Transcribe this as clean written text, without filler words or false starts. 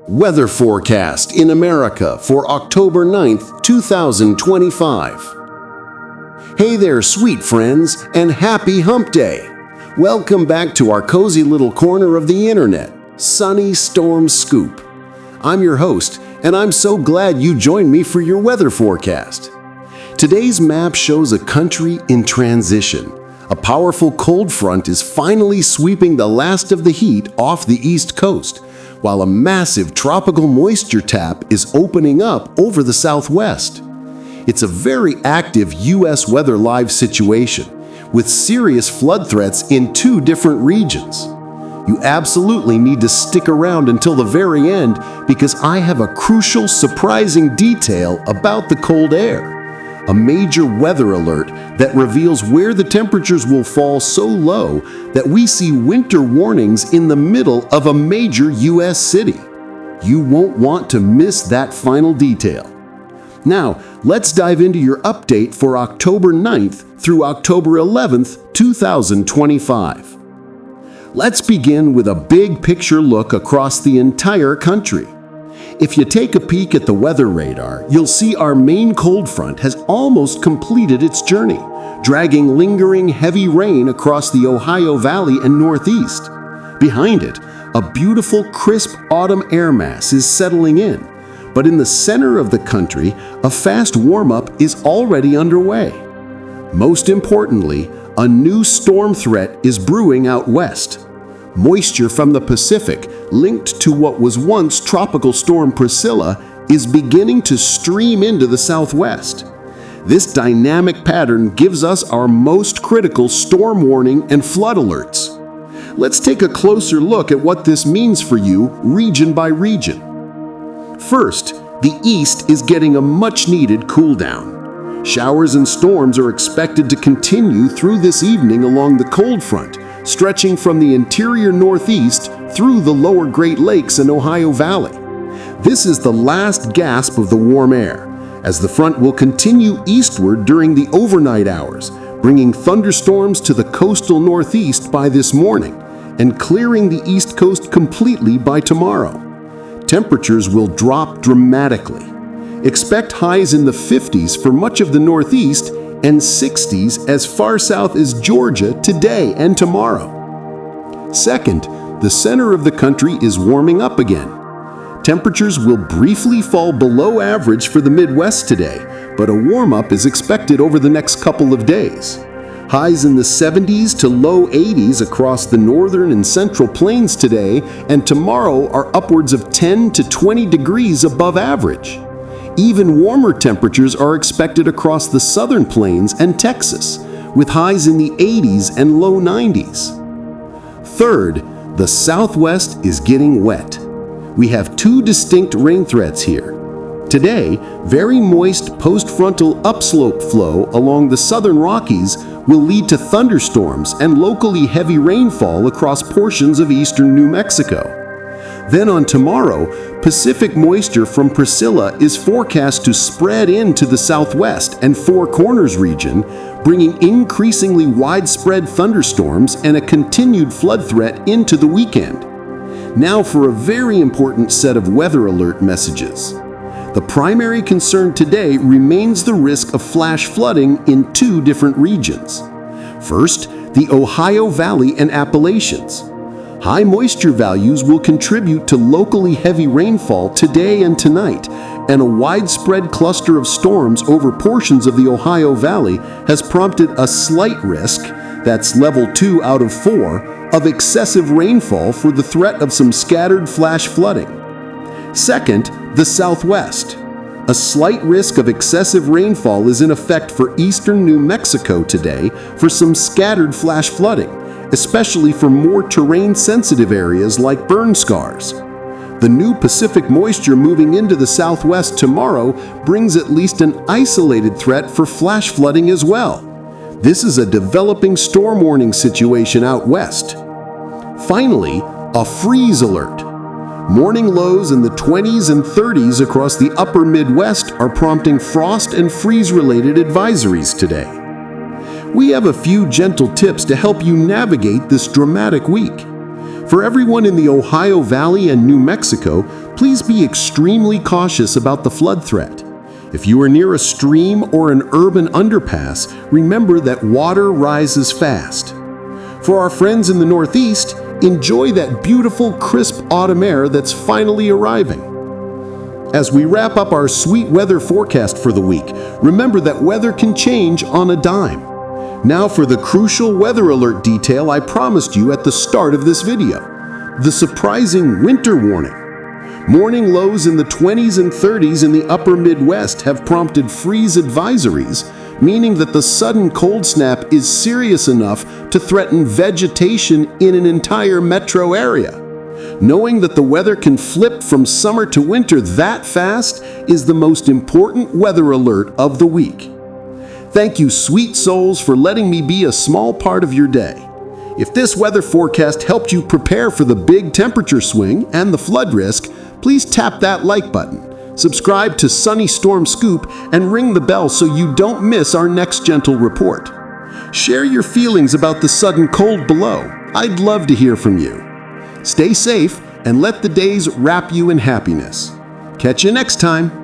Weather forecast in America for October 9th, 2025. Hey there, sweet friends, and happy hump day! Welcome back to our cozy little corner of the internet, Sunny Storm Scoop. I'm your host, and I'm so glad you joined me for your weather forecast. Today's map shows a country in transition. A powerful cold front is finally sweeping the last of the heat off the East Coast, while a massive tropical moisture tap is opening up over the Southwest. It's a very active U.S. weather live situation, with serious flood threats in two different regions. You absolutely need to stick around until the very end because I have a crucial, surprising detail about the cold air. A major weather alert that reveals where the temperatures will fall so low that we see winter warnings in the middle of a major U.S. city. You won't want to miss that final detail. Now, let's dive into your update for October 9th through October 11th, 2025. Let's begin with a big picture look across the entire country. If you take a peek at the weather radar, you'll see our main cold front has almost completed its journey, dragging lingering heavy rain across the Ohio Valley and Northeast. Behind it, a beautiful, crisp autumn air mass is settling in. But in the center of the country, a fast warm-up is already underway. Most importantly, a new storm threat is brewing out west. Moisture from the Pacific, linked to what was once Tropical Storm Priscilla, is beginning to stream into the Southwest. This dynamic pattern gives us our most critical storm warning and flood alerts. Let's take a closer look at what this means for you, region by region. First, the East is getting a much-needed cool-down. Showers and storms are expected to continue through this evening along the cold front, stretching from the interior Northeast through the lower Great Lakes and Ohio Valley. This is the last gasp of the warm air, as the front will continue eastward during the overnight hours, bringing thunderstorms to the coastal Northeast by this morning and clearing the East Coast completely by tomorrow. Temperatures will drop dramatically. Expect highs in the 50s for much of the Northeast and 60s as far south as Georgia today and tomorrow. Second, the center of the country is warming up again. Temperatures will briefly fall below average for the Midwest today, but a warm-up is expected over the next couple of days. Highs in the 70s to low 80s across the northern and central plains today and tomorrow are upwards of 10 to 20 degrees above average. Even warmer temperatures are expected across the southern plains and Texas, with highs in the 80s and low 90s. Third, the Southwest is getting wet. We have two distinct rain threats here. Today, very moist post-frontal upslope flow along the southern Rockies will lead to thunderstorms and locally heavy rainfall across portions of eastern New Mexico. Then on tomorrow, Pacific moisture from Priscilla is forecast to spread into the Southwest and Four Corners region, bringing increasingly widespread thunderstorms and a continued flood threat into the weekend. Now for a very important set of weather alert messages. The primary concern today remains the risk of flash flooding in two different regions. First, the Ohio Valley and Appalachians. High moisture values will contribute to locally heavy rainfall today and tonight, and a widespread cluster of storms over portions of the Ohio Valley has prompted a slight risk, that's level 2 out of 4, of excessive rainfall for the threat of some scattered flash flooding. Second, the Southwest. A slight risk of excessive rainfall is in effect for eastern New Mexico today for some scattered flash flooding, especially for more terrain-sensitive areas like burn scars. The new Pacific moisture moving into the Southwest tomorrow brings at least an isolated threat for flash flooding as well. This is a developing storm warning situation out west. Finally, a freeze alert. Morning lows in the 20s and 30s across the upper Midwest are prompting frost and freeze-related advisories today. We have a few gentle tips to help you navigate this dramatic week. For everyone in the Ohio Valley and New Mexico, please be extremely cautious about the flood threat. If you are near a stream or an urban underpass, remember that water rises fast. For our friends in the Northeast, enjoy that beautiful, crisp autumn air that's finally arriving. As we wrap up our sweet weather forecast for the week, remember that weather can change on a dime. Now for the crucial weather alert detail I promised you at the start of this video: the surprising winter warning. Morning lows in the 20s and 30s in the upper Midwest have prompted freeze advisories, meaning that the sudden cold snap is serious enough to threaten vegetation in an entire metro area. Knowing that the weather can flip from summer to winter that fast is the most important weather alert of the week. Thank you, sweet souls, for letting me be a small part of your day. If this weather forecast helped you prepare for the big temperature swing and the flood risk, please tap that like button, subscribe to Sunny Storm Scoop, and ring the bell so you don't miss our next gentle report. Share your feelings about the sudden cold below. I'd love to hear from you. Stay safe and let the days wrap you in happiness. Catch you next time.